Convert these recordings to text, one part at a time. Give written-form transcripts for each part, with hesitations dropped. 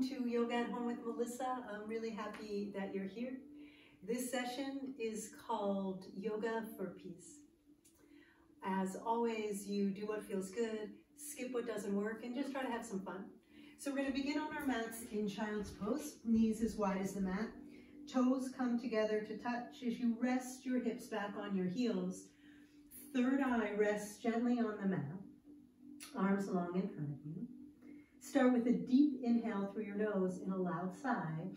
welcome to Yoga at Home with Melissa. I'm really happy that you're here. This session is called Yoga for Peace. As always, you do what feels good, skip what doesn't work, and just try to have some fun. So we're going to begin on our mats in child's pose, knees as wide as the mat. Toes come together to touch as you rest your hips back on your heels. Third eye rests gently on the mat, arms long in front of you. Start with a deep inhale through your nose and a loud sigh.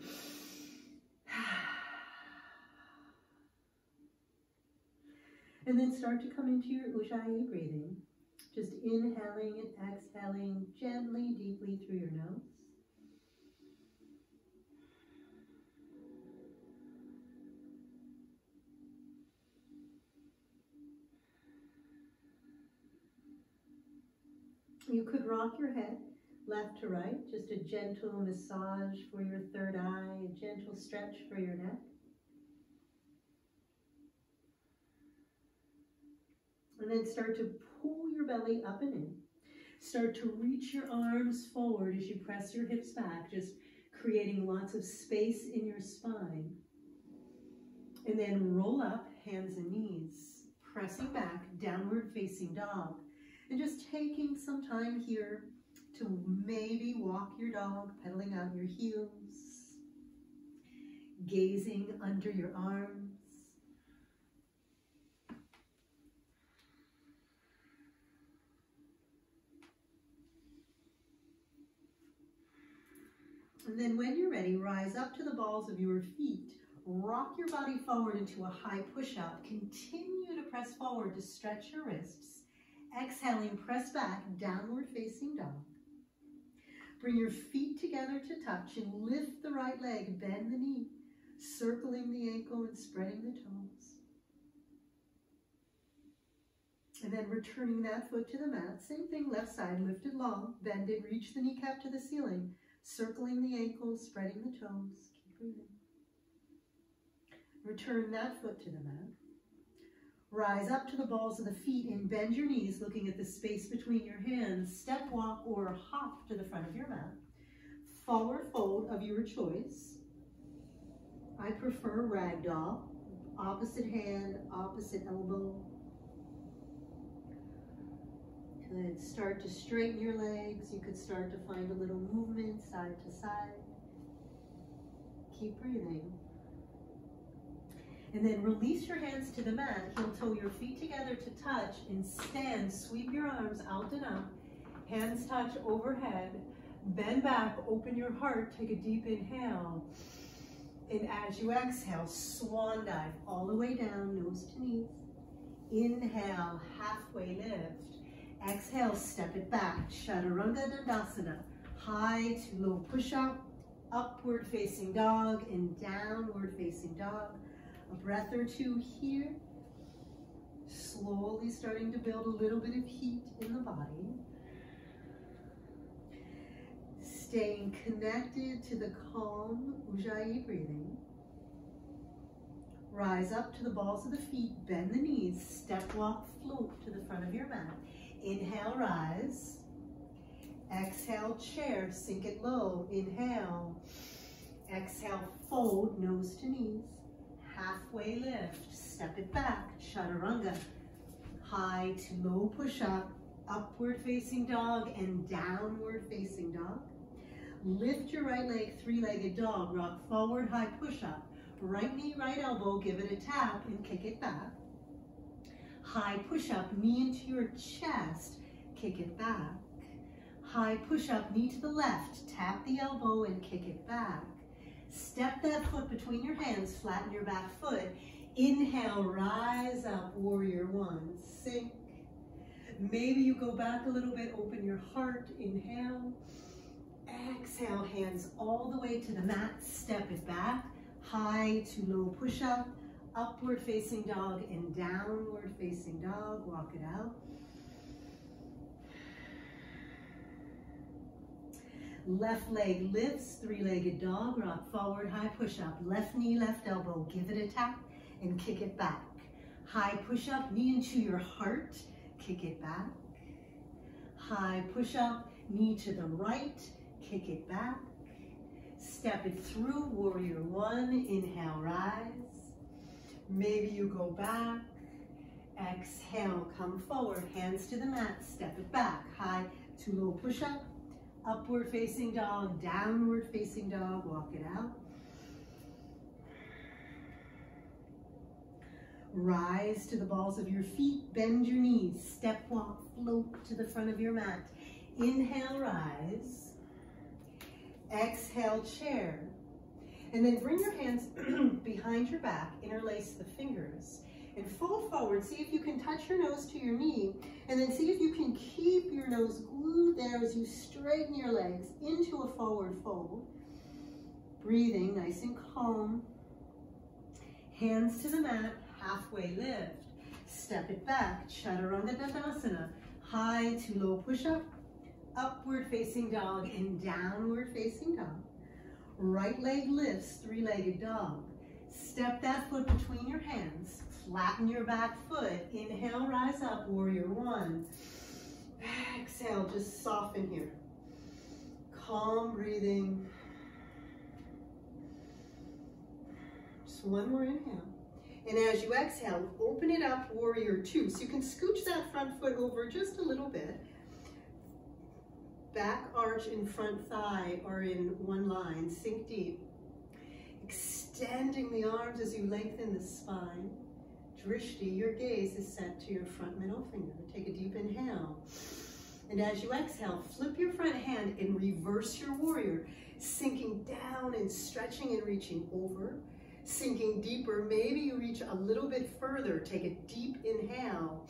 And then start to come into your Ujjayi breathing. Just inhaling and exhaling gently, deeply through your nose. You could rock your head left to right, just a gentle massage for your third eye, a gentle stretch for your neck. And then start to pull your belly up and in. Start to reach your arms forward as you press your hips back, just creating lots of space in your spine. And then roll up, hands and knees, pressing back, downward facing dog. And just taking some time here to maybe walk your dog, pedaling out your heels, gazing under your arms. And then when you're ready, rise up to the balls of your feet. Rock your body forward into a high push-up. Continue to press forward to stretch your wrists. Exhaling, press back, downward facing dog. Bring your feet together to touch and lift the right leg, bend the knee, circling the ankle and spreading the toes. And then returning that foot to the mat. Same thing, left side, lift it long, bend it, reach the kneecap to the ceiling, circling the ankle, spreading the toes. Keep breathing. Return that foot to the mat. Rise up to the balls of the feet and bend your knees, looking at the space between your hands. Step walk or hop to the front of your mat. Forward fold of your choice. I prefer ragdoll. Opposite hand, opposite elbow. Good. Start to straighten your legs. You could start to find a little movement side to side. Keep breathing. And then release your hands to the mat. Heel toe your feet together to touch and stand. Sweep your arms out and up. Hands touch overhead. Bend back, open your heart. Take a deep inhale. And as you exhale, swan dive all the way down, nose to knees. Inhale, halfway lift. Exhale, step it back. Chaturanga Dandasana. High to low push-up. Upward facing dog and downward facing dog. A breath or two here. Slowly starting to build a little bit of heat in the body. Staying connected to the calm Ujjayi breathing. Rise up to the balls of the feet, bend the knees, step walk, float to the front of your mat. Inhale, rise. Exhale, chair, sink it low. Inhale. Exhale, fold, nose to knees. Halfway lift, step it back, chaturanga. High to low push-up, upward facing dog and downward facing dog. Lift your right leg, three-legged dog, rock forward, high push-up. Right knee, right elbow, give it a tap and kick it back. High push-up, knee into your chest, kick it back. High push-up, knee to the left, tap the elbow and kick it back. Step that foot between your hands, flatten your back foot. Inhale, rise up, warrior one, sink. Maybe you go back a little bit, open your heart, inhale. Exhale, hands all the way to the mat, step it back. High to low push-up, upward facing dog and downward facing dog, walk it out. Left leg lifts, three-legged dog, rock forward, high push-up. Left knee, left elbow, give it a tap and kick it back. High push-up, knee into your heart, kick it back. High push-up, knee to the right, kick it back. Step it through, warrior one. Inhale, rise. Maybe you go back. Exhale, come forward, hands to the mat, step it back. High to low push-up, upward facing dog, downward facing dog, walk it out. Rise to the balls of your feet, bend your knees, step walk, float to the front of your mat. Inhale, rise. Exhale, chair. And then bring your hands behind your back, interlace the fingers, and fold forward. See if you can touch your nose to your knee, and then see if you can keep your nose glued there as you straighten your legs into a forward fold. Breathing nice and calm. Hands to the mat, halfway lift. Step it back, Chaturanga Dandasana. High to low push-up, upward facing dog, and downward facing dog. Right leg lifts, three-legged dog. Step that foot between your hands. Flatten your back foot. Inhale, rise up, warrior one. Exhale, just soften here. Calm breathing. Just one more inhale. And as you exhale, open it up, warrior two. So you can scooch that front foot over just a little bit. Back arch and front thigh are in one line. Sink deep. Extending the arms as you lengthen the spine. Drishti, your gaze is set to your front middle finger. Take a deep inhale. And as you exhale, flip your front hand and reverse your warrior, sinking down and stretching and reaching over. Sinking deeper, maybe you reach a little bit further. Take a deep inhale.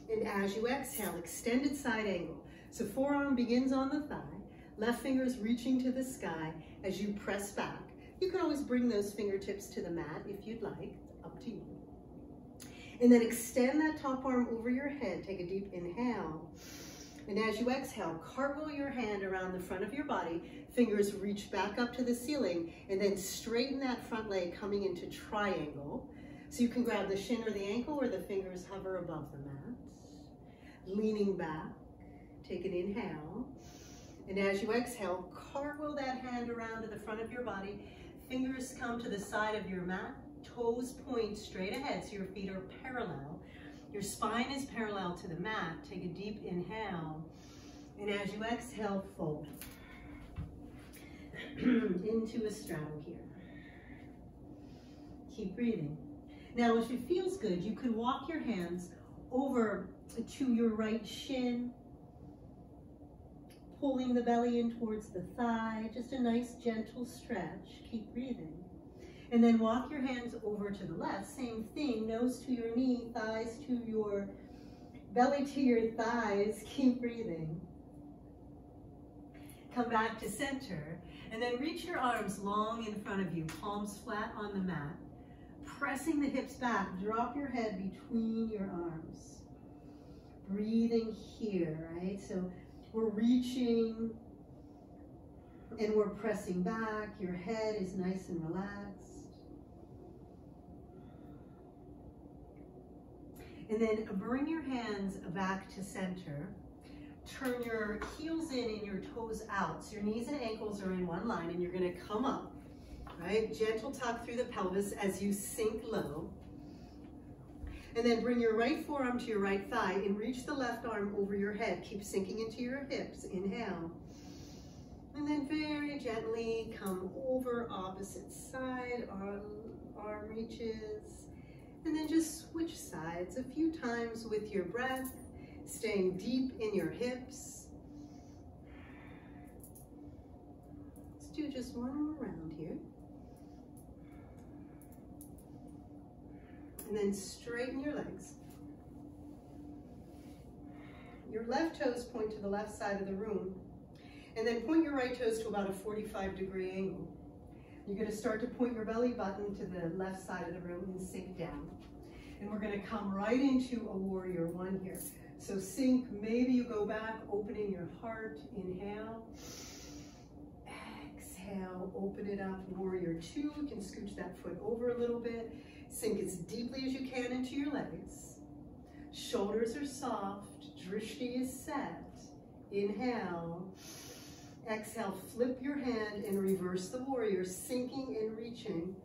And as you exhale, extended side angle. So forearm begins on the thigh, left finger's reaching to the sky as you press back. You can always bring those fingertips to the mat if you'd like, up to you. And then extend that top arm over your head. Take a deep inhale. And as you exhale, cartwheel your hand around the front of your body. Fingers reach back up to the ceiling, and then straighten that front leg coming into triangle. So you can grab the shin or the ankle, or the fingers hover above the mat. Leaning back, take an inhale. And as you exhale, cartwheel that hand around to the front of your body. Fingers come to the side of your mat. Toes point straight ahead, so your feet are parallel. Your spine is parallel to the mat. Take a deep inhale. And as you exhale, fold into a straddle here. Keep breathing. Now, if it feels good, you can walk your hands over to your right shin, pulling the belly in towards the thigh. Just a nice, gentle stretch. Keep breathing. And then walk your hands over to the left. Same thing, nose to your knee, thighs to your belly to your thighs. Keep breathing. Come back to center. And then reach your arms long in front of you, palms flat on the mat. Pressing the hips back, drop your head between your arms. Breathing here, right? So we're reaching and we're pressing back. Your head is nice and relaxed. And then bring your hands back to center. Turn your heels in and your toes out. So your knees and ankles are in one line, and you're gonna come up, right? Gentle tuck through the pelvis as you sink low. And then bring your right forearm to your right thigh and reach the left arm over your head. Keep sinking into your hips. Inhale. And then very gently come over opposite side, arm reaches. And then just switch sides a few times with your breath, staying deep in your hips. Let's do just one more round here. And then straighten your legs. Your left toes point to the left side of the room. And then point your right toes to about a 45-degree angle. You're going to start to point your belly button to the left side of the room and sink down. And we're going to come right into a warrior one here. So sink, maybe you go back, opening your heart. Inhale. Exhale, open it up, warrior two. You can scooch that foot over a little bit. Sink as deeply as you can into your legs. Shoulders are soft, drishti is set. Inhale. Exhale, flip your hand and reverse the warrior, sinking and reaching,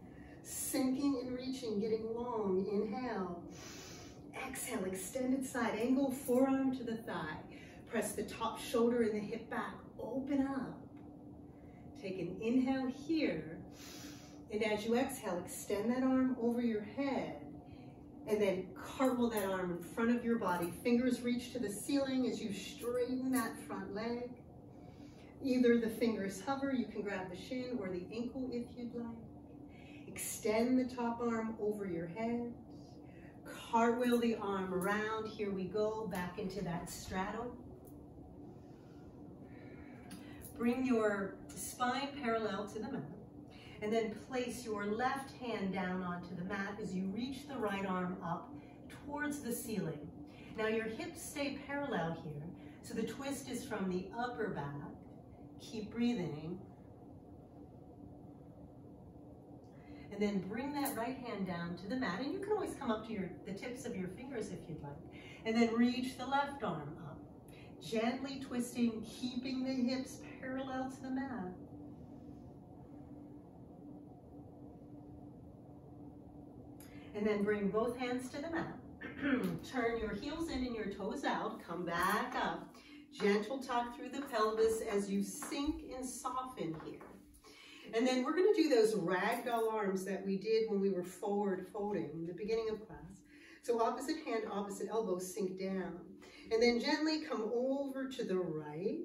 getting long. Inhale. Exhale, extended side angle, forearm to the thigh. Press the top shoulder and the hip back, open up. Take an inhale here. And as you exhale, extend that arm over your head. And then cartwheel that arm in front of your body. Fingers reach to the ceiling as you straighten that front leg. Either the fingers hover, you can grab the shin or the ankle if you'd like. Extend the top arm over your head. Cartwheel the arm around. Here we go, back into that straddle. Bring your spine parallel to the mat. And then place your left hand down onto the mat as you reach the right arm up towards the ceiling. Now your hips stay parallel here, so the twist is from the upper back. Keep breathing. And then bring that right hand down to the mat, and you can always come up to the tips of your fingers if you'd like. And then reach the left arm up. Gently twisting, keeping the hips parallel to the mat. And then bring both hands to the mat. Turn your heels in and your toes out. Come back up. Gentle tuck through the pelvis as you sink and soften here. And then we're going to do those ragdoll arms that we did when we were forward folding in the beginning of class. So opposite hand, opposite elbow, sink down. And then gently come over to the right.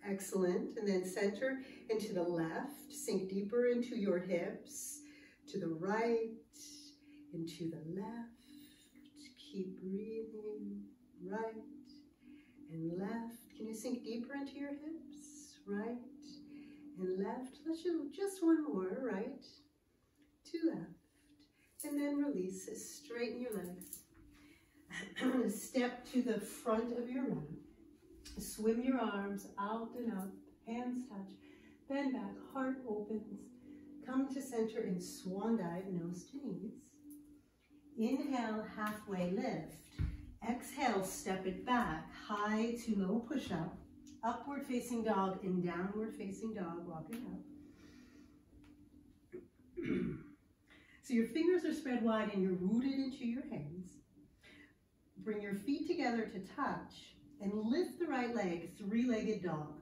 Excellent. And then center and to the left. Sink deeper into your hips. To the right and to the left. Keep breathing. Right and left. Can you sink deeper into your hips? Right and left. Let's do just one more. Right to left. And then release. Straighten your legs. Step to the front of your mat. Swim your arms out and up. Hands touch. Bend back. Heart opens. Come to center in swan dive, nose to knees. Inhale, halfway lift. Exhale, step it back. High to low push-up. Upward facing dog and downward facing dog. Walk it out. So your fingers are spread wide and you're rooted into your hands. Bring your feet together to touch and lift the right leg, three-legged dog.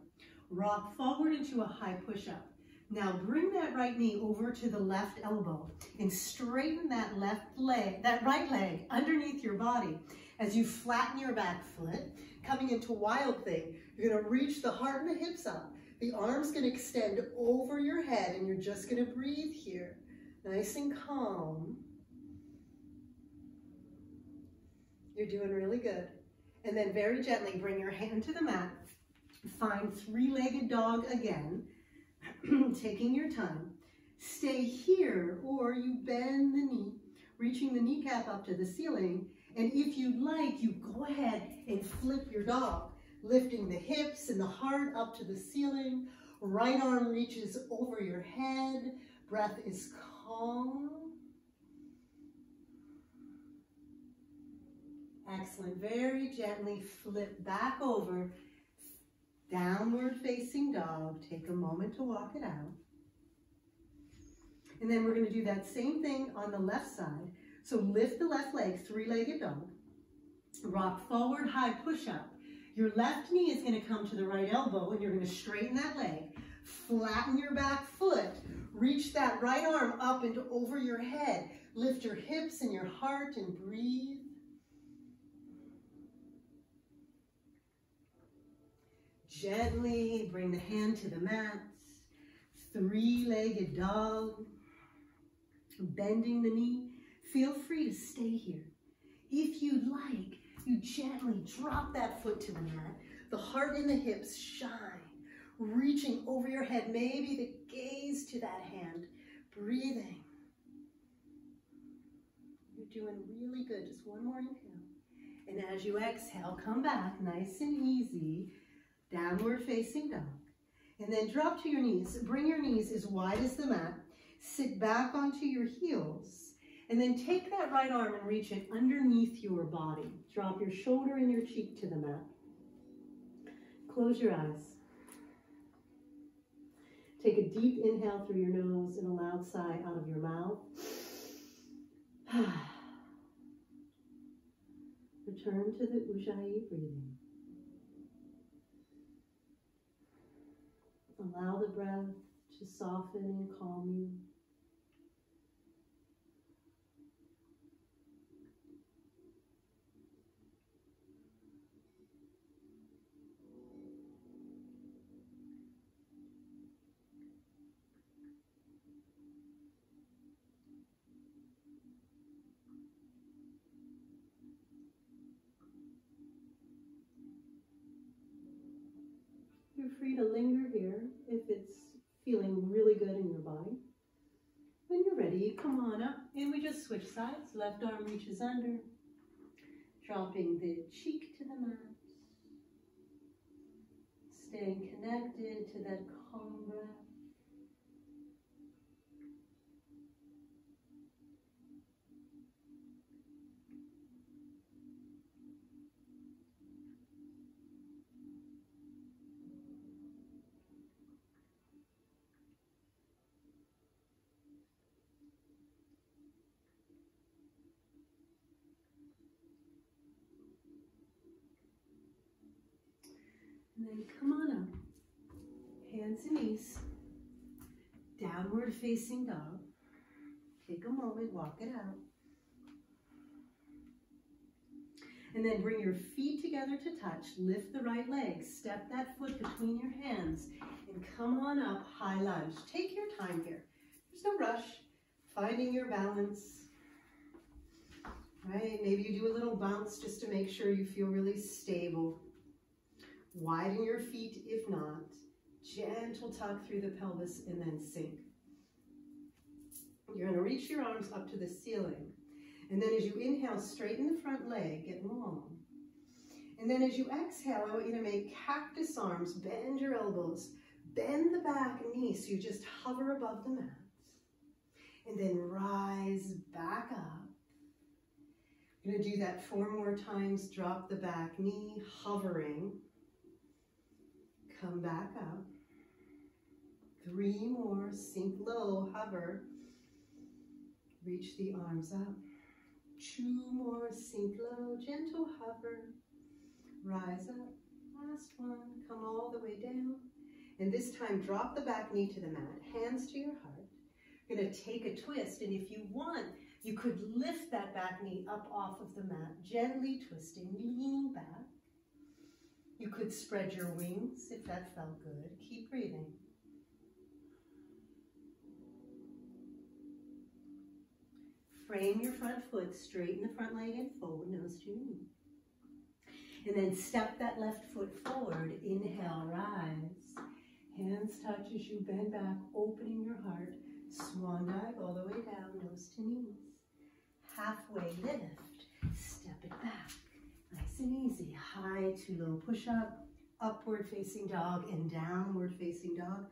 Rock forward into a high push-up. Now bring that right knee over to the left elbow and straighten that right leg underneath your body as you flatten your back foot. Coming into wild thing, you're going to reach the heart and the hips up. The arm's going to extend over your head and you're just going to breathe here. Nice and calm. You're doing really good. And then very gently bring your hand to the mat. Find three-legged dog again. Taking your time. Stay here or you bend the knee, reaching the kneecap up to the ceiling. And if you'd like, you go ahead and flip your dog, lifting the hips and the heart up to the ceiling. Right arm reaches over your head. Breath is calm. Excellent. Very gently flip back over. Downward facing dog. Take a moment to walk it out. And then we're going to do that same thing on the left side. So lift the left leg, three-legged dog. Rock forward, high push-up. Your left knee is going to come to the right elbow and you're going to straighten that leg. Flatten your back foot. Reach that right arm up and over your head. Lift your hips and your heart and breathe. Gently bring the hand to the mat. Three-legged dog. Bending the knee. Feel free to stay here. If you'd like, you gently drop that foot to the mat. The heart and the hips shine. Reaching over your head. Maybe the gaze to that hand. Breathing. You're doing really good. Just one more inhale. And as you exhale, come back nice and easy. Downward facing dog. And then drop to your knees. Bring your knees as wide as the mat. Sit back onto your heels. And then take that right arm and reach it underneath your body. Drop your shoulder and your cheek to the mat. Close your eyes. Take a deep inhale through your nose and a loud sigh out of your mouth. Return to the Ujjayi breathing. Allow the breath to soften and calm you. You're free to linger here if it's feeling really good in your body. When you're ready, come on up and we just switch sides. Left arm reaches under, dropping the cheek to the mat. Staying connected to that calm breath. And then come on up, hands and knees, downward facing dog. Take a moment, walk it out. And then bring your feet together to touch, lift the right leg, step that foot between your hands, and come on up, high lunge. Take your time here. There's no rush, finding your balance. Right, maybe you do a little bounce just to make sure you feel really stable. Widen your feet if not. Gentle tuck through the pelvis and then sink. You're going to reach your arms up to the ceiling. And then as you inhale, straighten the front leg, get long. And then as you exhale, I want you to make cactus arms, bend your elbows, bend the back knee so you just hover above the mat. And then rise back up. You're going to do that 4 more times. Drop the back knee, hovering. Come back up. 3 more, sink low, hover. Reach the arms up. 2 more, sink low, gentle hover. Rise up. Last one, come all the way down. And this time, drop the back knee to the mat, hands to your heart. You're going to take a twist, and if you want, you could lift that back knee up off of the mat, gently twisting, leaning back. You could spread your wings if that felt good. Keep breathing. Frame your front foot, straighten the front leg and forward, nose to your knee. And then step that left foot forward. Inhale, rise. Hands touch as you bend back, opening your heart. Swan dive all the way down, nose to knees. Halfway lift, step it back. Nice and easy. High to low push-up, upward facing dog, and downward facing dog.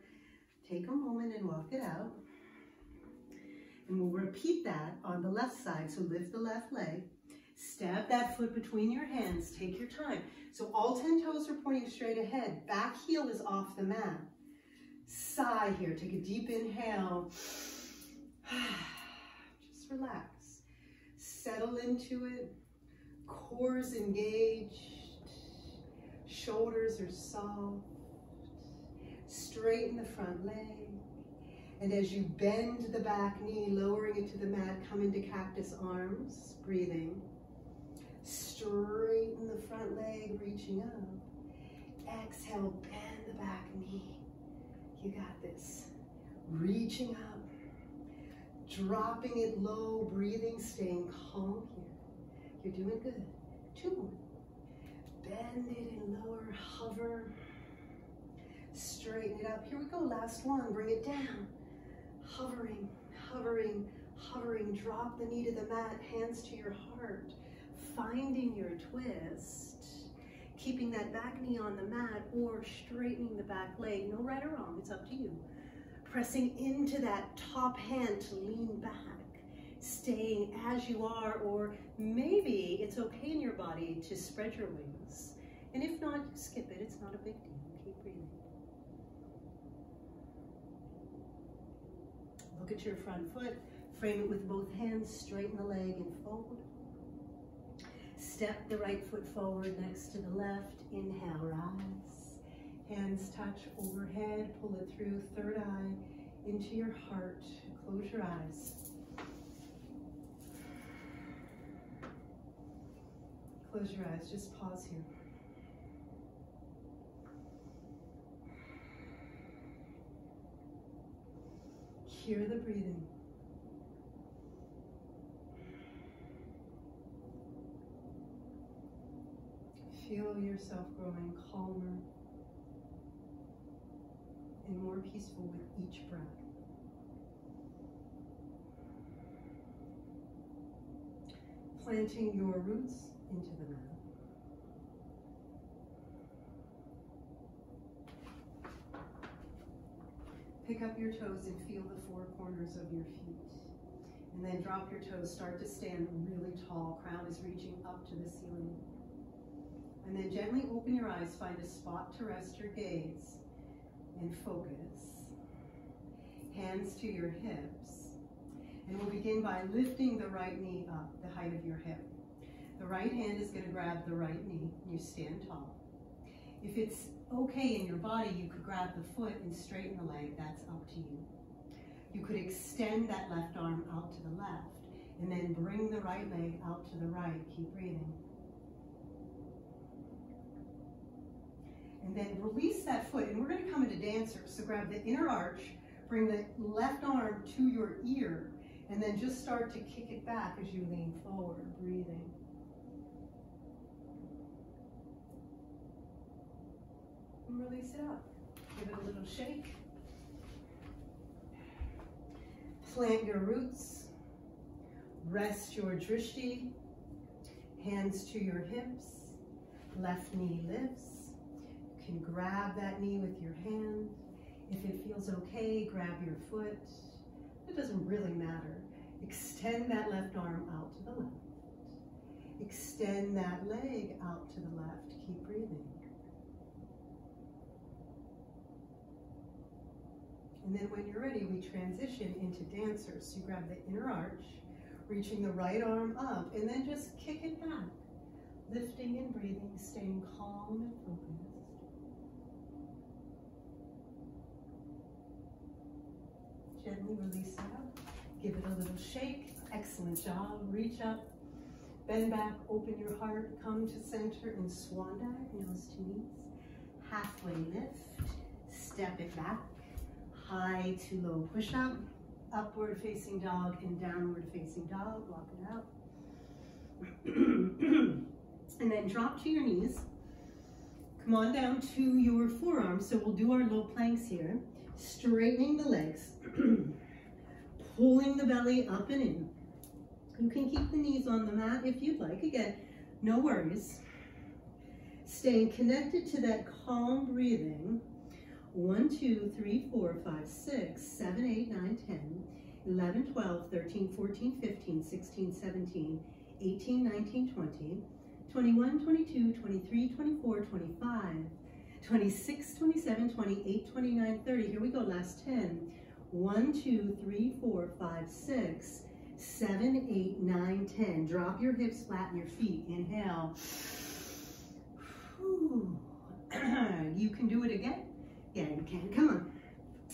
Take a moment and walk it out. And we'll repeat that on the left side. So lift the left leg. Step that foot between your hands. Take your time. So all 10 toes are pointing straight ahead. Back heel is off the mat. Sigh here. Take a deep inhale. Just relax. Settle into it. Core is engaged. Shoulders are soft. Straighten the front leg. And as you bend the back knee, lowering it to the mat, come into cactus arms, breathing. Straighten the front leg, reaching up. Exhale, bend the back knee. You got this. Reaching up. Dropping it low, breathing, staying calm here. You're doing good. 2 more. Bend it and lower, hover. Straighten it up. Here we go, last one. Bring it down. Hovering, hovering, hovering. Drop the knee to the mat, hands to your heart. Finding your twist. Keeping that back knee on the mat or straightening the back leg. No right or wrong, it's up to you. Pressing into that top hand to lean back. Staying as you are, or maybe it's okay in your body to spread your wings. And if not, skip it, it's not a big deal. Keep breathing. Look at your front foot. Frame it with both hands. Straighten the leg and fold. Step the right foot forward next to the left. Inhale, rise. Hands touch overhead. Pull it through. Third eye into your heart. Close your eyes. Close your eyes. Just pause here. Hear the breathing. Feel yourself growing calmer and more peaceful with each breath. Planting your roots into the mat. Pick up your toes and feel the four corners of your feet. And then drop your toes, start to stand really tall. Crown is reaching up to the ceiling. And then gently open your eyes, find a spot to rest your gaze and focus. Hands to your hips. And we'll begin by lifting the right knee up, the height of your hip. The right hand is going to grab the right knee. You stand tall. If it's okay in your body, you could grab the foot and straighten the leg. That's up to you. You could extend that left arm out to the left and then bring the right leg out to the right. Keep breathing. And then release that foot, and we're going to come into dancer. So grab the inner arch, bring the left arm to your ear, and then just start to kick it back as you lean forward, breathing. And release it up. Give it a little shake. Plant your roots. Rest your drishti. Hands to your hips. Left knee lifts. You can grab that knee with your hand. If it feels okay, grab your foot. It doesn't really matter. Extend that left arm out to the left. Extend that leg out to the left. Keep breathing. And then when you're ready, we transition into dancer. So you grab the inner arch, reaching the right arm up, and then just kick it back. Lifting and breathing, staying calm and focused. Gently release it up. Give it a little shake. Excellent job. Reach up. Bend back. Open your heart. Come to center in swan dive. Nose to knees. Halfway lift. Step it back. High to low push up. Upward facing dog and downward facing dog. Walk it out. And then drop to your knees. Come on down to your forearms. So we'll do our low planks here. Straightening the legs. Pulling the belly up and in. You can keep the knees on the mat if you'd like. Again, no worries. Staying connected to that calm breathing. 1, 2, 3, 4, 5, 6, 7, 8, 9, 10, 11, 12, 13, 14, 15, 16, 17, 18, 19, 20, 21, 22, 23, 24, 25, 26, 27, 28, 29, 30. Here we go, last 10. 1, 2, 3, 4, 5, 6, 7, 8, 9, 10. Drop your hips, flatten your feet. Inhale. Whew. You can do it again. Yeah, you can. Come on.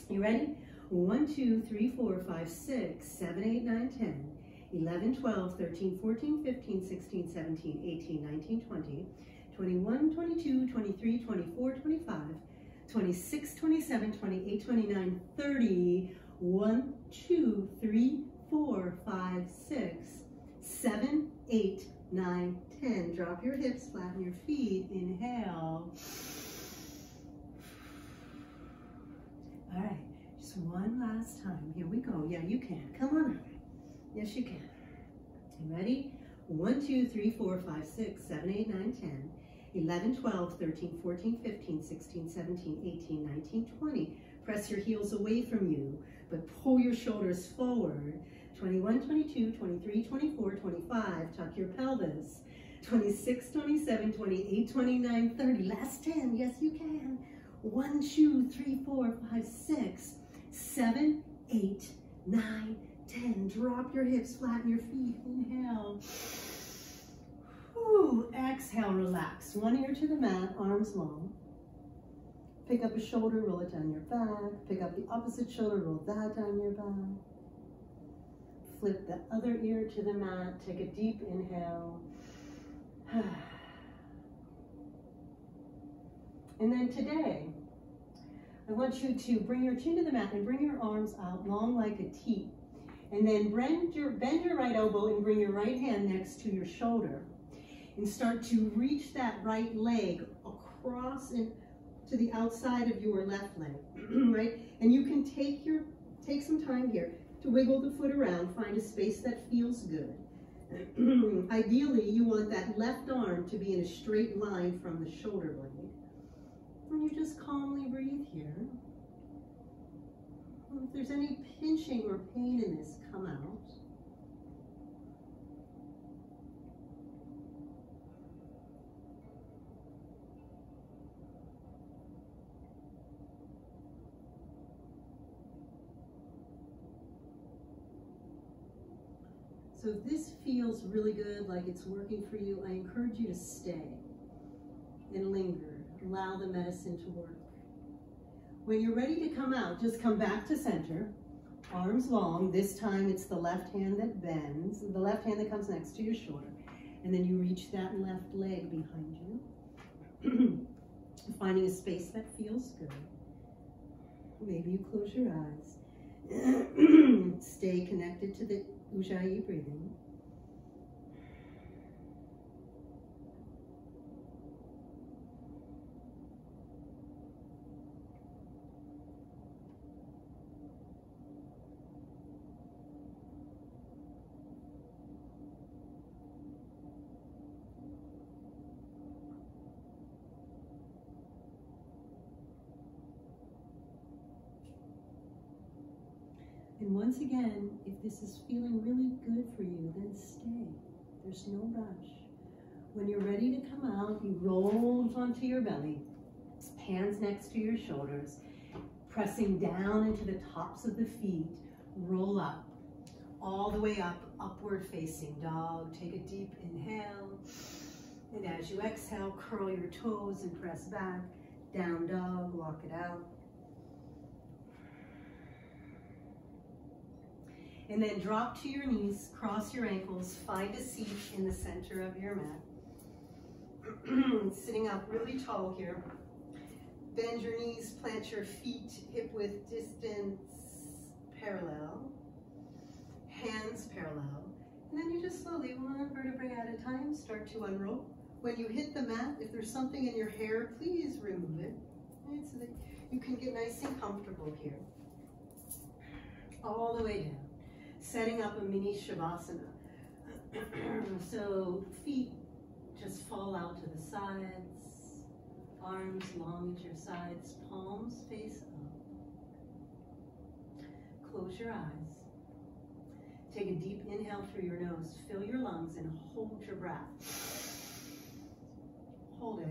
You ready? 1, 2, 3, 4, 5, 6, 7, 8, 9, 10, 11, 12, 13, 14, 15, 16, 17, 18, 19, 20, 21, 22, 23, 24, 25, 26, 27, 28, 29, 30. 1, 2, 3, 4, 5, 6, 7, 8, 9, 10. Drop your hips, flatten your feet. Inhale. All right, just one last time. Here we go. Yeah, you can. Come on up. Yes, you can. You ready? 1, 2, 3, 4, 5, 6, 7, 8, 9, 10, 11, 12, 13, 14, 15, 16, 17, 18, 19, 20. Press your heels away from you, but pull your shoulders forward. 21, 22, 23, 24, 25. Tuck your pelvis. 26, 27, 28, 29, 30. Last 10. Yes, you can. 1, 2, 3, 4, 5, 6, 7, 8, 9, 10. Drop your hips, flatten your feet. Inhale. Whew. Exhale, relax. One ear to the mat, arms long. Pick up a shoulder, roll it down your back. Pick up the opposite shoulder, roll that down your back. Flip the other ear to the mat. Take a deep inhale. And then today, I want you to bring your chin to the mat and bring your arms out long like a T. And then bend your right elbow and bring your right hand next to your shoulder. And start to reach that right leg across and to the outside of your left leg, right? And you can take some time here to wiggle the foot around, find a space that feels good. Ideally, you want that left arm to be in a straight line from the shoulder blade. And you just calmly breathe here. If there's any pinching or pain in this, come out. So if this feels really good, like it's working for you, I encourage you to stay and linger. Allow the medicine to work. When you're ready to come out, just come back to center, arms long. This time it's the left hand that bends, the left hand that comes next to your shoulder. And then you reach that left leg behind you. Finding a space that feels good. Maybe you close your eyes. Stay connected to the Ujjayi breathing. And once again, if this is feeling really good for you, then stay. There's no rush. When you're ready to come out, you roll onto your belly, hands next to your shoulders, pressing down into the tops of the feet, roll up, all the way up, upward facing dog. Take a deep inhale, and as you exhale, curl your toes and press back, down dog, walk it out. And then drop to your knees, cross your ankles, find a seat in the center of your mat. Sitting up really tall here. Bend your knees, plant your feet hip width distance parallel. Hands parallel. And then you just slowly, one vertebrae at a time, start to unroll. When you hit the mat, if there's something in your hair, please remove it. Right, so that you can get nice and comfortable here. All the way down. Setting up a mini Shavasana. So feet just fall out to the sides, arms long at your sides, palms face up. Close your eyes. Take a deep inhale through your nose, fill your lungs, and hold your breath. Hold it.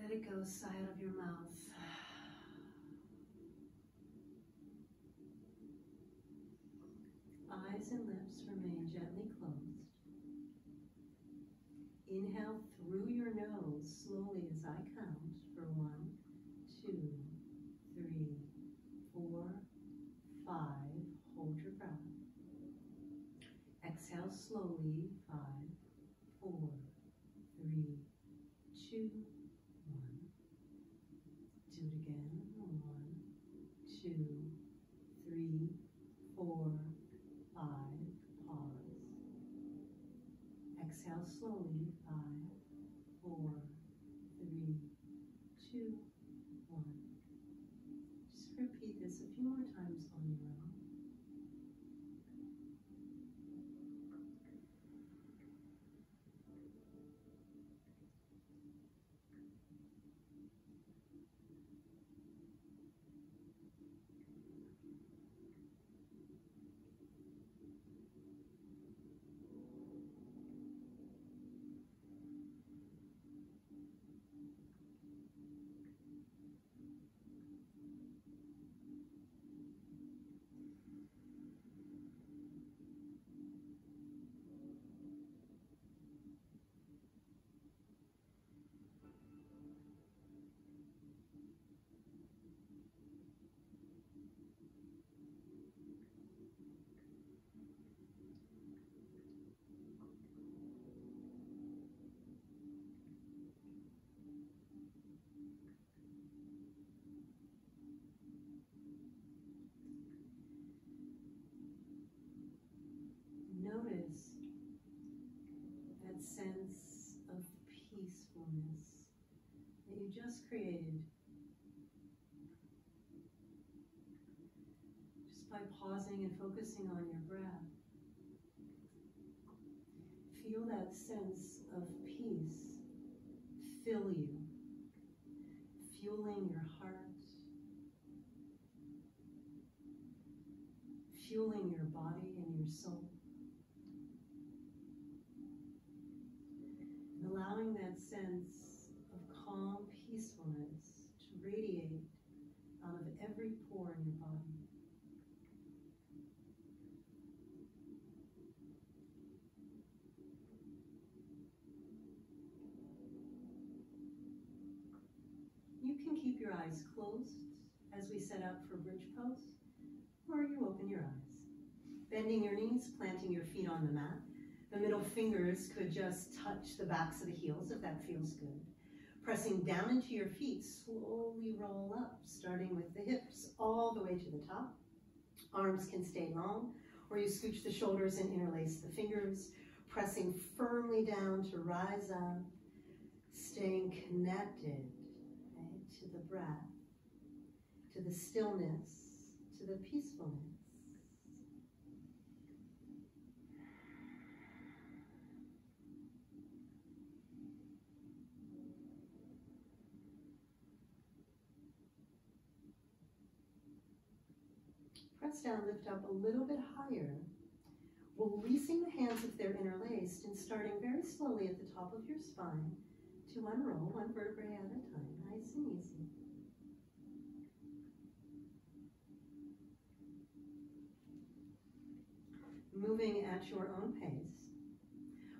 Let it go, sigh out of your mouth. Eyes and lips remain gently closed. Inhale through your nose slowly as I count for 1, 2, 3, 4, 5. Hold your breath. Exhale slowly. 5, 4, 3, 2, 1. Do it again. 1, 2, 3, 4, 5. Pause. Exhale slowly. 5, 4, 3, 2, 1. Just repeat this a few more times on your own. that sense of peacefulness that you just created just by pausing and focusing on your breath. Feel that sense of peace fill you, fueling your heart, fueling your body and your soul. And allowing that sense of calm peacefulness to radiate out of every pore in your body. You can keep your eyes closed as we set up for bridge pose, or you open your eyes. Bending your knees, planting your feet on the mat. The middle fingers could just touch the backs of the heels if that feels good. Pressing down into your feet, slowly roll up, starting with the hips all the way to the top. Arms can stay long, or you scooch the shoulders and interlace the fingers, pressing firmly down to rise up, staying connected, right, to the breath, to the stillness, to the peacefulness. Press down, lift up a little bit higher, releasing the hands if they're interlaced and starting very slowly at the top of your spine to unroll one vertebrae at a time, nice and easy. Moving at your own pace.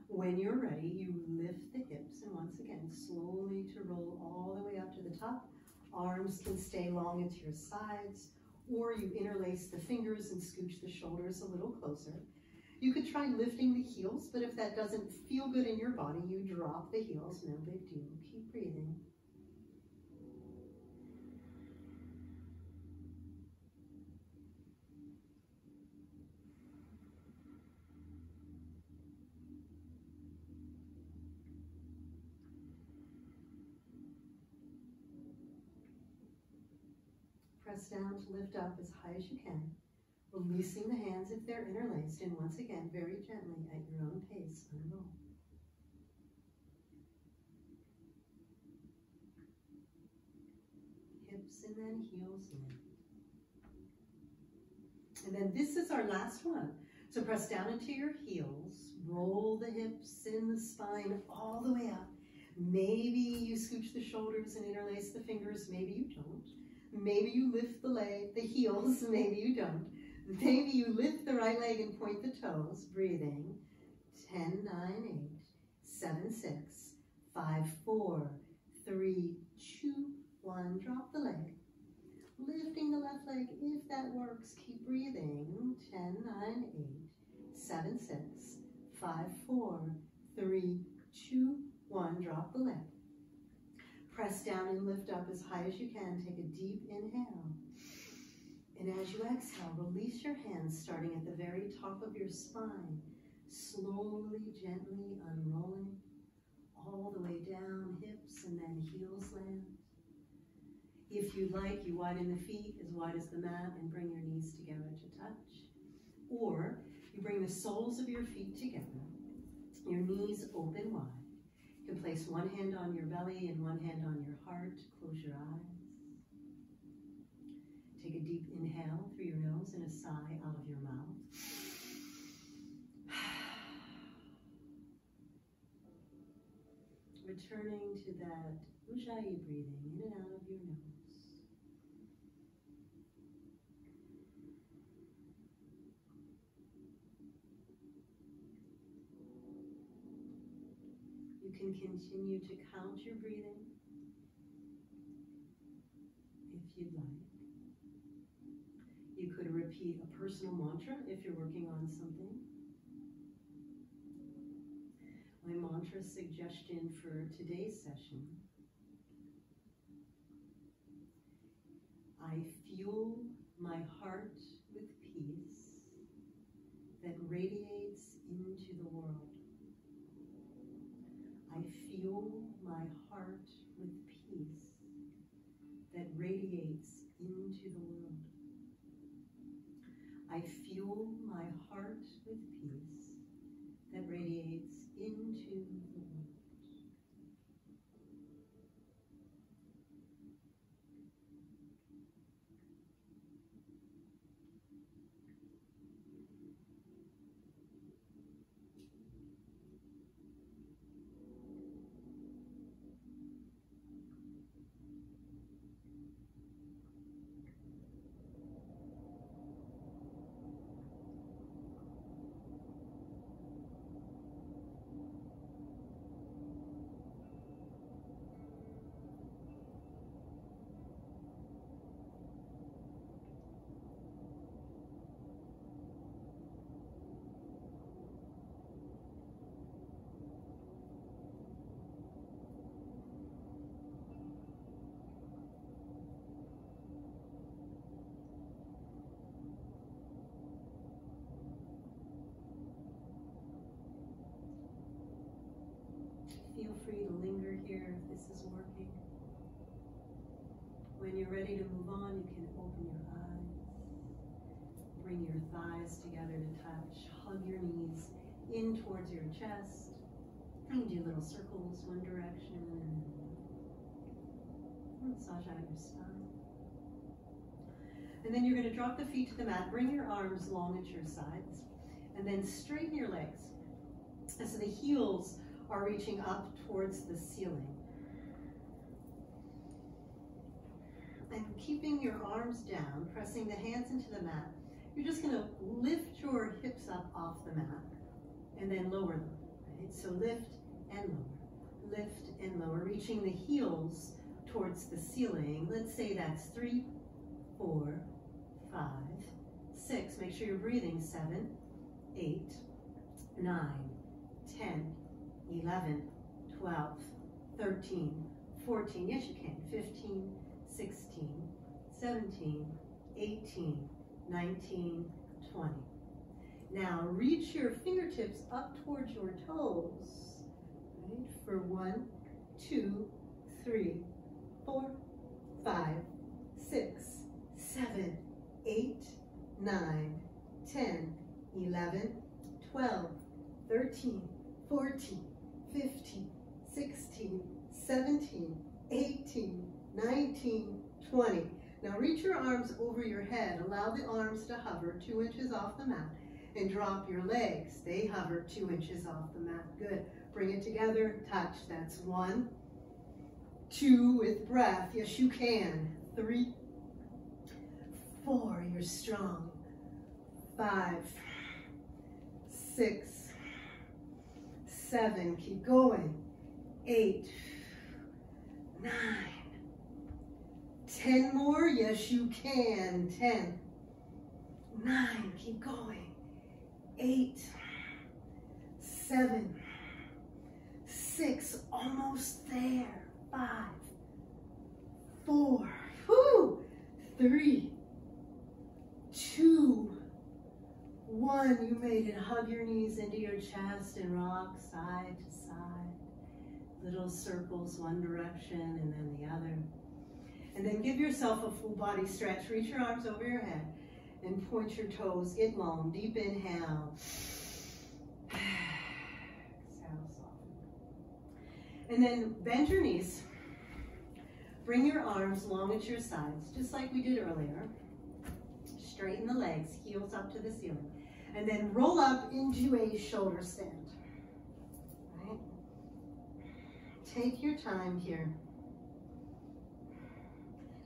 When you're ready, you lift the hips and once again, slowly to roll all the way up to the top. Arms can stay long into your sides, or you interlace the fingers and scooch the shoulders a little closer. You could try lifting the heels, but if that doesn't feel good in your body, you drop the heels, no big deal. Keep breathing. Press down to lift up as high as you can, releasing the hands if they're interlaced, and once again, very gently at your own pace, unroll. Hips and then heels in. And then this is our last one. So press down into your heels, roll the hips in the spine all the way up. Maybe you scooch the shoulders and interlace the fingers, maybe you don't. Maybe you lift the heels, maybe you don't. Maybe you lift the right leg and point the toes, breathing. 10, 9, 8, 7, 6, 5, 4, 3, 2, 1. Drop the leg. Lifting the left leg, if that works, keep breathing. 10, 9, 8, 7, 6, 5, 4, 3, 2, 1. Drop the leg. Press down and lift up as high as you can. Take a deep inhale. And as you exhale, release your hands starting at the very top of your spine. Slowly, gently unrolling all the way down, hips and then heels land. If you'd like, you widen the feet as wide as the mat and bring your knees together to touch. Or you bring the soles of your feet together, your knees open wide. You can place one hand on your belly and one hand on your heart. Close your eyes. Take a deep inhale through your nose and a sigh out of your mouth. Returning to that Ujjayi breathing in and out of your nose. You can continue to count your breathing if you'd like. You could repeat a personal mantra if you're working on something. My mantra suggestion for today's session: I fuel my heart with peace that radiates into the world. I fuel my heart with peace that radiates into the world. I fuel my heart with peace that radiates into the world. Feel free to linger here if this is working. When you're ready to move on, you can open your eyes. Bring your thighs together to touch. Hug your knees in towards your chest. You can do little circles one direction and massage out your spine. And then you're going to drop the feet to the mat. Bring your arms long at your sides. And then straighten your legs. And so the heels are reaching up towards the ceiling. And keeping your arms down, pressing the hands into the mat, you're just going to lift your hips up off the mat and then lower them. Right? So lift and lower, reaching the heels towards the ceiling. Let's say that's 3, 4, 5, 6. Make sure you're breathing. 7, 8, 9, 10, 11, 12, 13, 14, yes you can, 15, 16, 17, 18, 19, 20. Now reach your fingertips up towards your toes, right, for 1, 2, 3, 4, 5, 6, 7, 8, 9, 10, 11, 12, 13, 14, 15, 16, 17, 18, 19, 20. Now reach your arms over your head. Allow the arms to hover 2 inches off the mat and drop your legs. They hover 2 inches off the mat. Good. Bring it together. Touch. That's 1, 2 with breath. Yes, you can. 3, 4. You're strong. 5, 6, 7, keep going. 8, 9, 10 more, yes you can. 10, 9, keep going. 8, 7, 6, almost there. 5, 4, 3, 2, 1, you made it. Hug your knees into your chest and rock side to side. Little circles, one direction and then the other. And then give yourself a full body stretch. Reach your arms over your head and point your toes. Get long. Deep inhale. Exhale, soften. And then bend your knees. Bring your arms long at your sides, just like we did earlier. Straighten the legs, heels up to the ceiling. And then roll up into a shoulder stand. Right? Take your time here.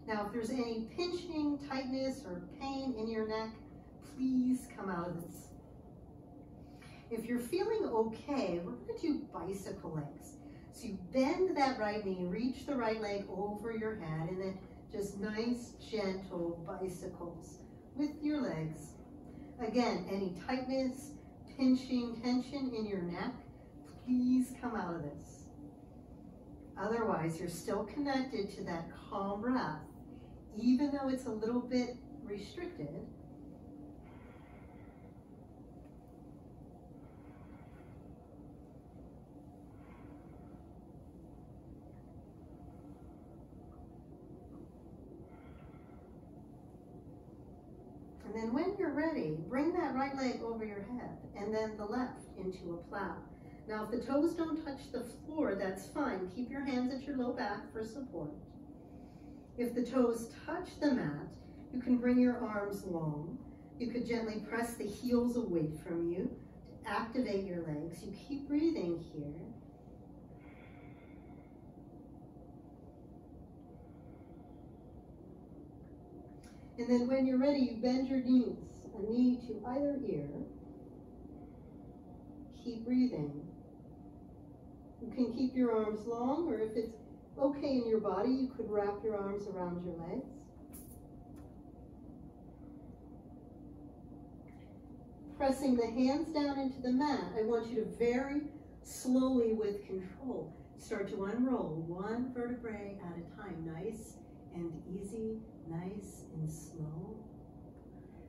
Now, if there's any pinching, tightness, or pain in your neck, please come out of this. If you're feeling okay, we're going to do bicycle legs. So you bend that right knee, reach the right leg over your head, and then just nice, gentle bicycles with your legs. Again, any tightness, pinching, tension in your neck, please come out of this. Otherwise, you're still connected to that calm breath, even though it's a little bit restricted. then when you're ready, bring that right leg over your head and then the left into a plow. Now, if the toes don't touch the floor, that's fine. Keep your hands at your low back for support. If the toes touch the mat, you can bring your arms long. You could gently press the heels away from you to activate your legs. You keep breathing here. And then when you're ready, you bend your knees, a knee to either ear. Keep breathing. You can keep your arms long, or if it's okay in your body, you could wrap your arms around your legs. Pressing the hands down into the mat, I want you to very slowly, with control, start to unroll one vertebrae at a time. Nice and easy, nice and slow.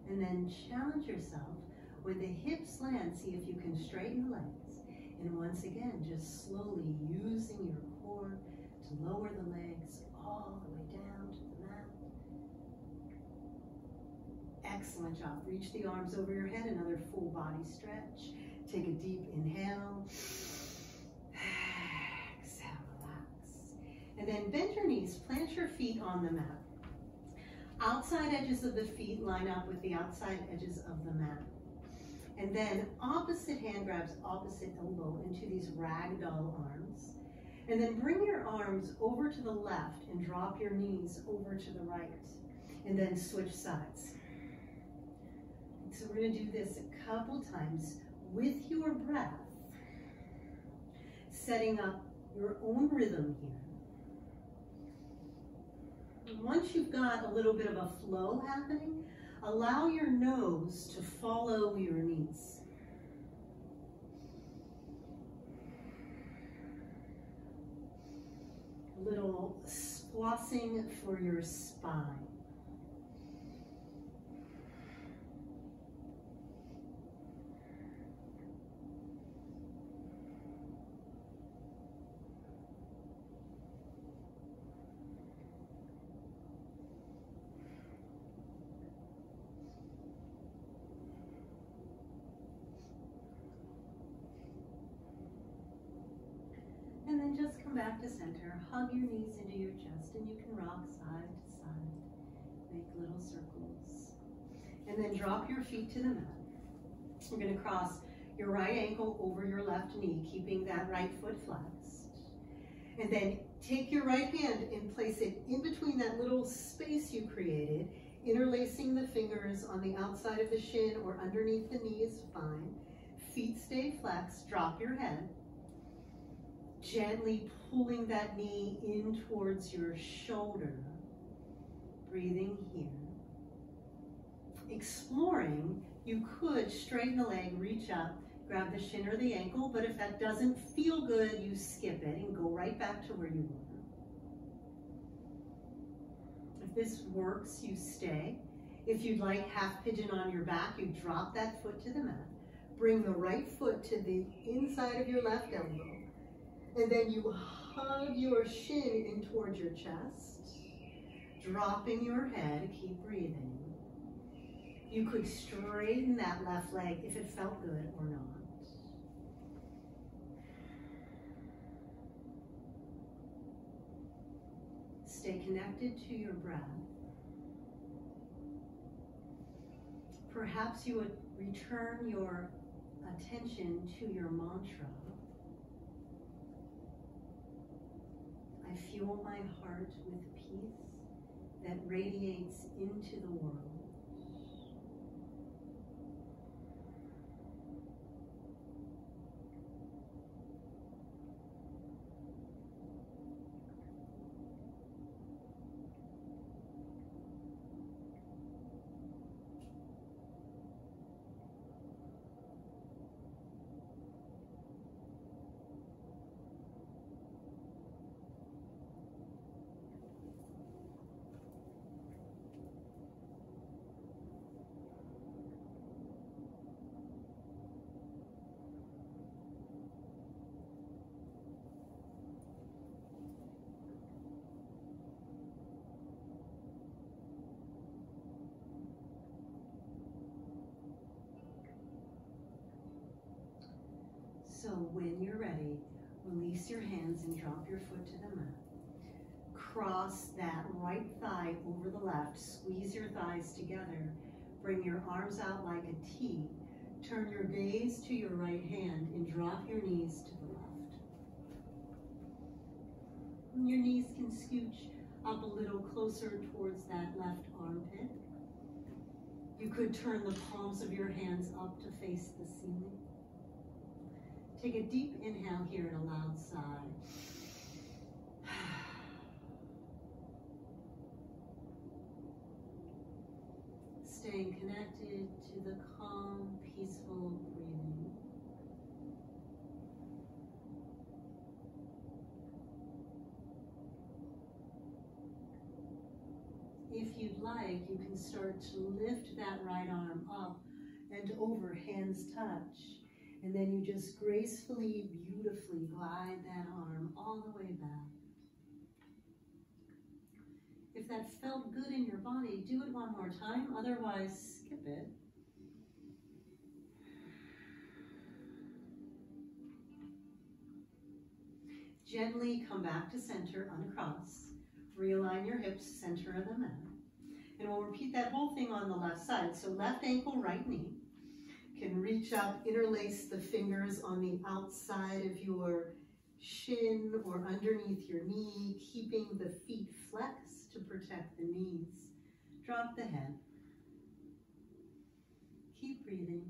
And then challenge yourself with the hips land. See if you can straighten the legs. And once again, just slowly using your core to lower the legs all the way down to the mat. Excellent job. Reach the arms over your head, another full body stretch. Take a deep inhale. Exhale, relax. And then bend your knees, plant your feet on the mat. Outside edges of the feet line up with the outside edges of the mat. And then opposite hand grabs opposite elbow into these ragdoll arms. And then bring your arms over to the left and drop your knees over to the right. And then switch sides. So we're going to do this a couple times with your breath, setting up your own rhythm here. Once you've got a little bit of a flow happening, allow your nose to follow your knees. A little flossing for your spine. And then just come back to center. Hug your knees into your chest, and you can rock side to side. Make little circles. And then drop your feet to the mat. We're going to cross your right ankle over your left knee, keeping that right foot flexed. And then take your right hand and place it in between that little space you created, interlacing the fingers on the outside of the shin or underneath the knee is fine. Feet stay flexed. Drop your head. Gently pulling that knee in towards your shoulder. Breathing here. Exploring, you could straighten the leg, reach up, grab the shin or the ankle, but if that doesn't feel good, you skip it and go right back to where you were. If this works, you stay. If you'd like half pigeon on your back, you drop that foot to the mat. Bring the right foot to the inside of your left elbow. And then you hug your shin in towards your chest, dropping your head, keep breathing. You could straighten that left leg if it felt good or not. Stay connected to your breath. Perhaps you would return your attention to your mantra. I fuel my heart with peace that radiates into the world. So when you're ready, release your hands and drop your foot to the mat. Cross that right thigh over the left. Squeeze your thighs together. Bring your arms out like a T. Turn your gaze to your right hand and drop your knees to the left. And your knees can scooch up a little closer towards that left armpit. You could turn the palms of your hands up to face the ceiling. Take a deep inhale here and a loud sigh. Staying connected to the calm, peaceful breathing. If you'd like, you can start to lift that right arm up and over, hands touch. And then you just gracefully, beautifully glide that arm all the way back. If that felt good in your body, do it one more time. Otherwise, skip it. Gently come back to center, uncross. Realign your hips, center of the mat. And we'll repeat that whole thing on the left side. So left ankle, right knee. Can reach up, interlace the fingers on the outside of your shin or underneath your knee, keeping the feet flexed to protect the knees. Drop the head. Keep breathing.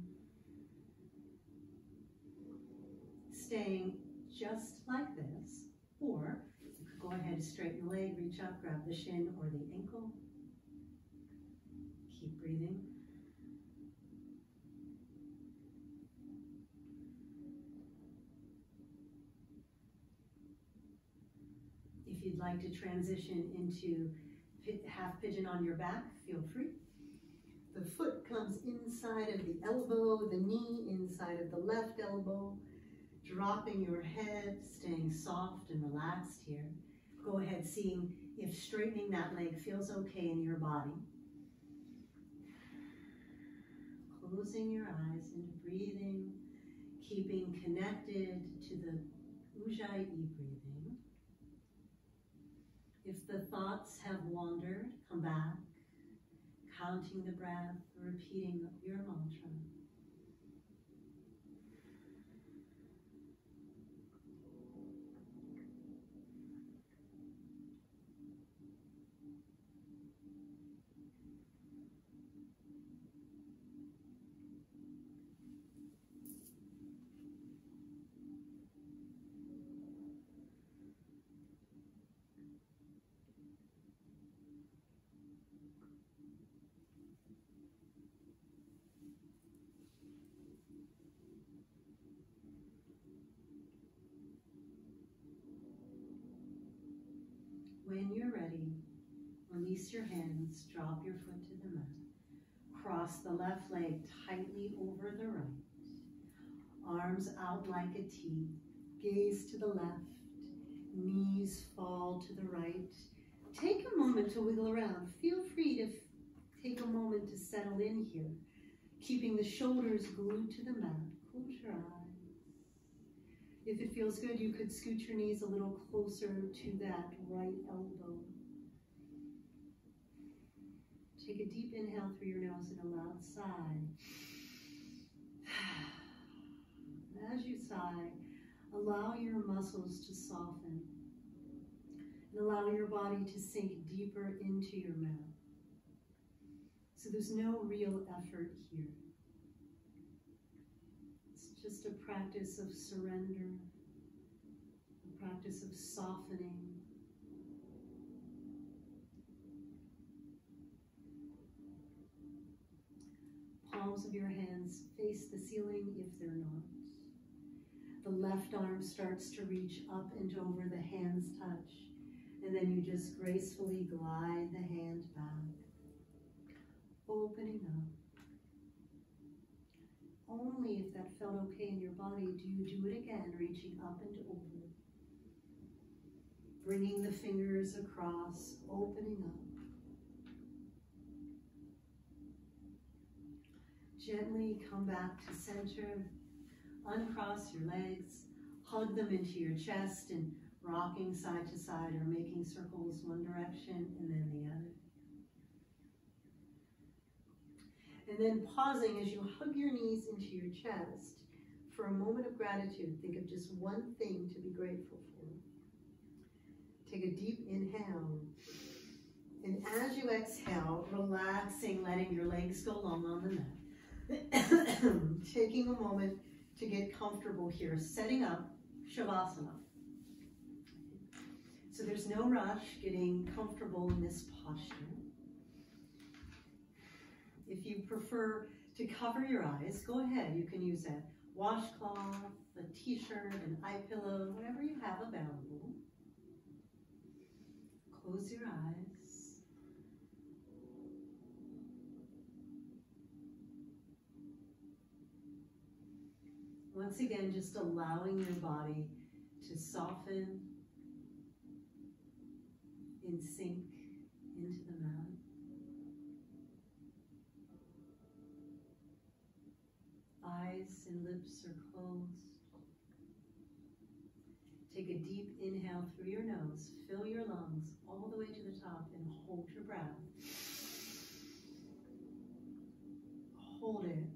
Staying just like this, or you could go ahead, straighten the leg, reach up, grab the shin or the ankle. Keep breathing. If you'd like to transition into half pigeon on your back, feel free. The foot comes inside of the elbow, the knee inside of the left elbow, dropping your head, staying soft and relaxed here. Go ahead, seeing if straightening that leg feels okay in your body. Closing your eyes and breathing, keeping connected to the Ujjayi breathing. If the thoughts have wandered, come back, counting the breath, repeating your mantra. When you're ready, release your hands, drop your foot to the mat. Cross the left leg tightly over the right. Arms out like a T. Gaze to the left. Knees fall to the right. Take a moment to wiggle around. Feel free to take a moment to settle in here, keeping the shoulders glued to the mat. Close your eyes. If it feels good, you could scoot your knees a little closer to that right elbow. Take a deep inhale through your nose and a loud sigh. As you sigh, allow your muscles to soften and allow your body to sink deeper into your mat. So there's no real effort here. Just a practice of surrender, a practice of softening. Palms of your hands face the ceiling if they're not. The left arm starts to reach up and over, the hands touch, and then you just gracefully glide the hand back, opening up. Only if that felt okay in your body do you do it again, reaching up and over. Bringing the fingers across, opening up. Gently come back to center. Uncross your legs, hug them into your chest and rocking side to side or making circles one direction and then the other. And then pausing as you hug your knees into your chest for a moment of gratitude. Think of just one thing to be grateful for. Take a deep inhale. And as you exhale, relaxing, letting your legs go long on the mat. Taking a moment to get comfortable here, setting up Shavasana. So there's no rush getting comfortable in this posture. If you prefer to cover your eyes, go ahead. You can use a washcloth, a t-shirt, an eye pillow, whatever you have available. Close your eyes. Once again, just allowing your body to soften and sink into the mat. Eyes and lips are closed. Take a deep inhale through your nose. Fill your lungs all the way to the top and hold your breath. Hold it.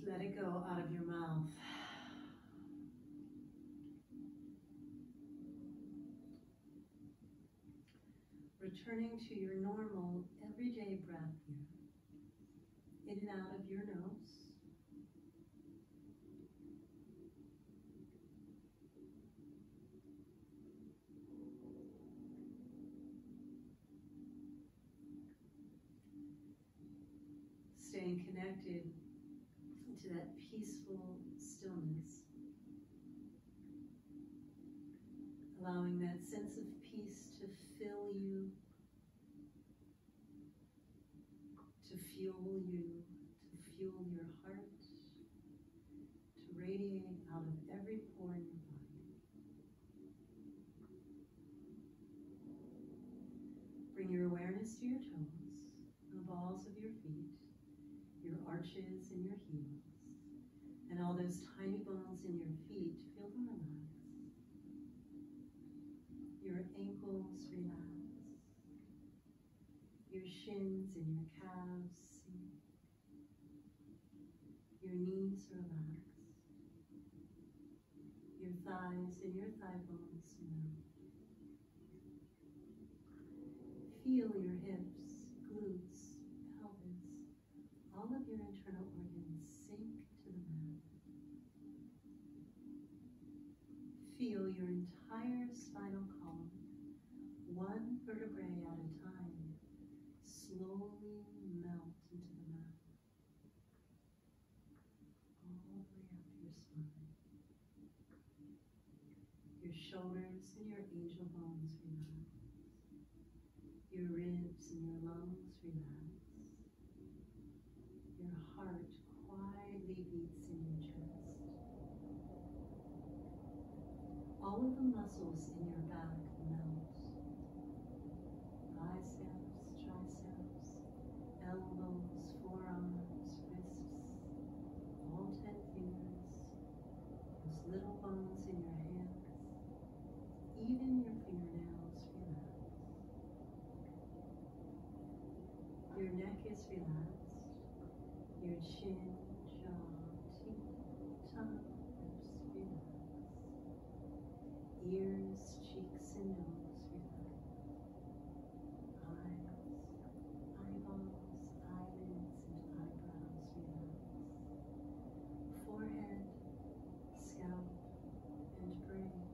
Let it go out of your mouth. Returning to your normal, everyday breath here. In and out of your nose. Staying connected to that peaceful stillness. Allowing that sense of peace to fill you, to fuel you, to fuel your heart, to radiate out of every pore in your body. Bring your awareness to your toes, the balls of your feet, your arches and your heels, and all those tiny bones in your feet, feel them relax. Your ankles relax. Your shins and your calves sink. Your knees relax. Your thighs and your thigh bones melt. Feel your hips, glutes, pelvis, all of your internal organs sink to the mat. Feel your entire spinal column, one vertebrae at a time, slowly melt into the mat. All the way up your spine. Your shoulders and your angel bones relax. Your ribs and your lungs relax. Your heart quietly beats in your chest. All of the muscles in your back melt. Biceps, triceps, elbows, forearms, wrists, all 10 fingers, those little bones in your hands, even your fingernails relax. Your neck is relaxed. Your chin, jaw, teeth, tongue, lips relax. Ears, cheeks, and nose relax. Eyes, eyeballs, eyelids, and eyebrows relax. Forehead, scalp, and brain.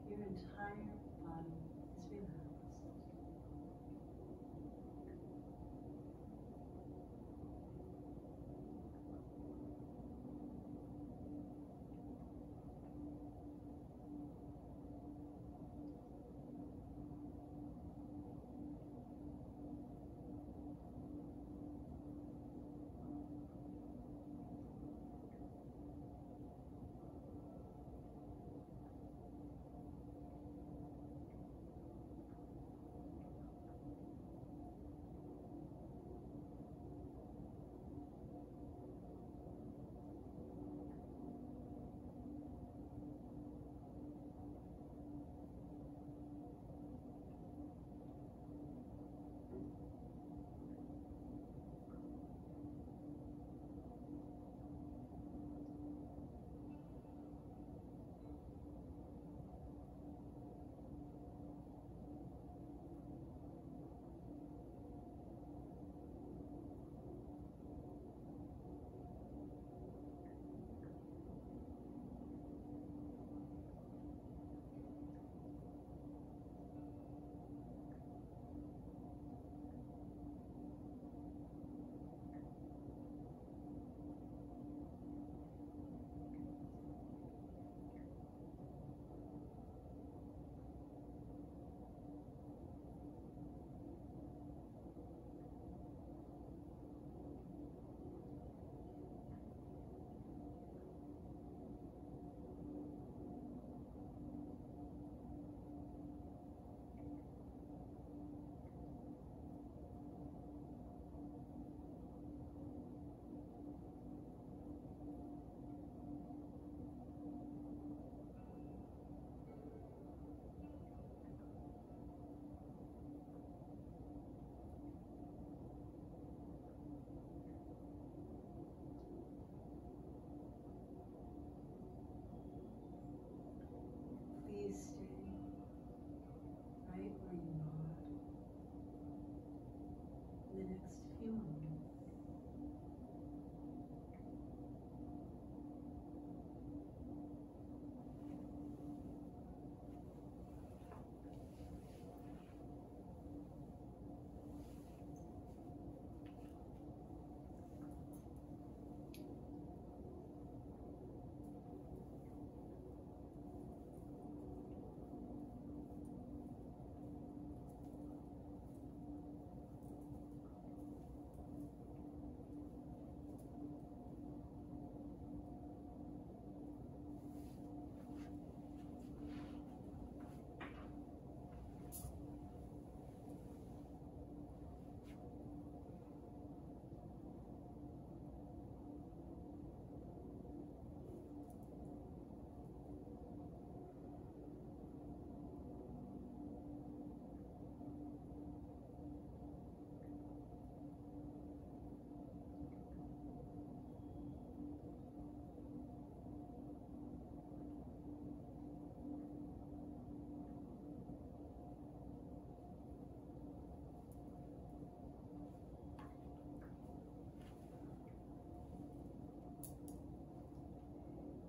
Your entire body is relaxed.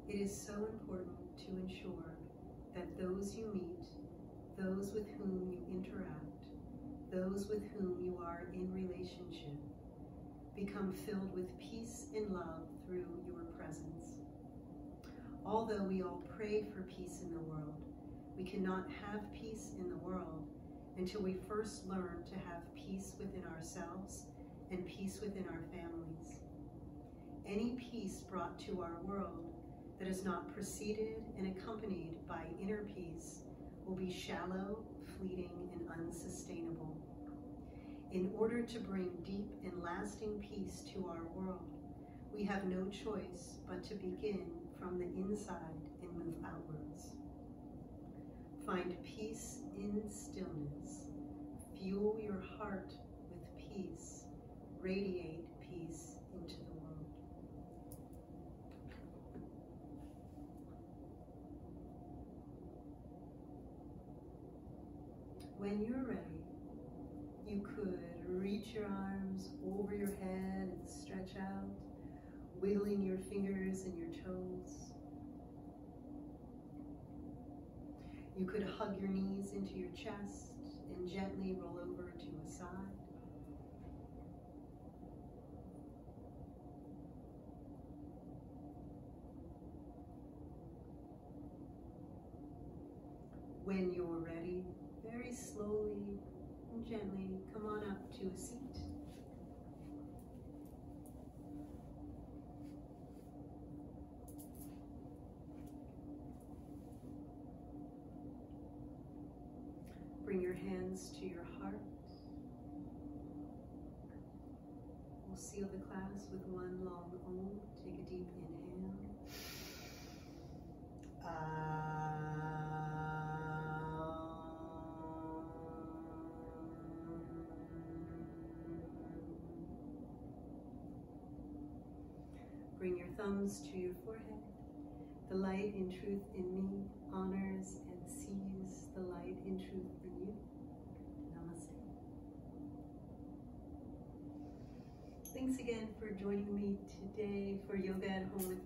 It is so important to ensure that those you meet, those with whom you interact, those with whom you are in relationship, become filled with peace and love through your presence. Although we all pray for peace in the world, we cannot have peace in the world until we first learn to have peace within ourselves and peace within our families. Any peace brought to our world that is not preceded and accompanied by inner peace will be shallow, fleeting, and unsustainable. In order to bring deep and lasting peace to our world, we have no choice but to begin from the inside and move outwards. Find peace in stillness. Fuel your heart with peace. Radiate peace into the world. When you're ready, you could reach your arms over your head and stretch out, wiggling your fingers and your toes. You could hug your knees into your chest and gently roll over to a side. When you're ready, very slowly and gently come on up to a seat. Bring your hands to your heart. We'll seal the class with one long Om. Take a deep inhale. Bring your thumbs to your forehead. The light in truth in me honors and sees the light in truth in you. Namaste. Thanks again for joining me today for Yoga at Home with